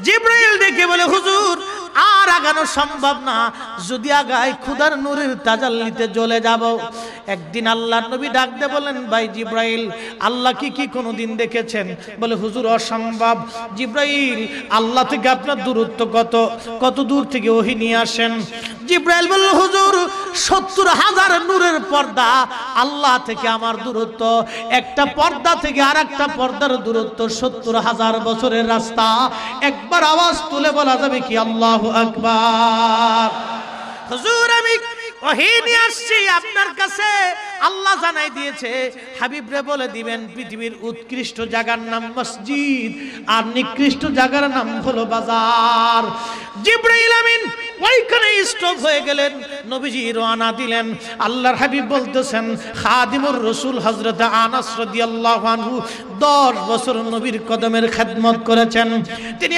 জিবরাইল ডেকে বলে হুজুর আর আগানো সম্ভব না, যদি আগাই খোদার নূরের তাজাল্লিতে জ্বলে যাব। একদিন আল্লাহর নবী ডাক দিয়ে বলেন, ভাই জিবরাইল, আল্লাহ কি কোনোদিন দেখেছেন? বলে হুজুর অসম্ভব। জিবরাইল, আল্লাহ থেকে আপনার দূরত্ব কত দূর থেকে ওহী নিয়ে আসেন? জিবরাইল বলল, হুজুর ৭০,০০০ নূরের পর্দা আল্লাহ থেকে আমার দূরত্ব, একটা পর্দা থেকে আর একটা পর্দার দূরত্ব ৭০,০০০ বছরের রাস্তা। একবার আওয়াজ তুলে বলা যাবে কি আল্লাহু আকবার? হুজুর আমি ওহী নিয়ে আসছি আপনার কাছে, আল্লাহ জানাই দিয়েছে হাবিব রে বলে দিবেন পৃথিবীর উৎকৃষ্ট জায়গার নাম মসজিদ আর নিকৃষ্ট জায়গার নাম হলো বাজার। জিবরাইল আমিন ওইখানে স্টপ হয়ে গেলেন, নবীজি রওনা দিলেন। আল্লাহর হাবিব বলতেছেন, খাদিমুর রাসূল হযরত আনাস রাদিয়াল্লাহু আনহু 10 বছর নবীর কদমের খেদমত করেছেন। তিনি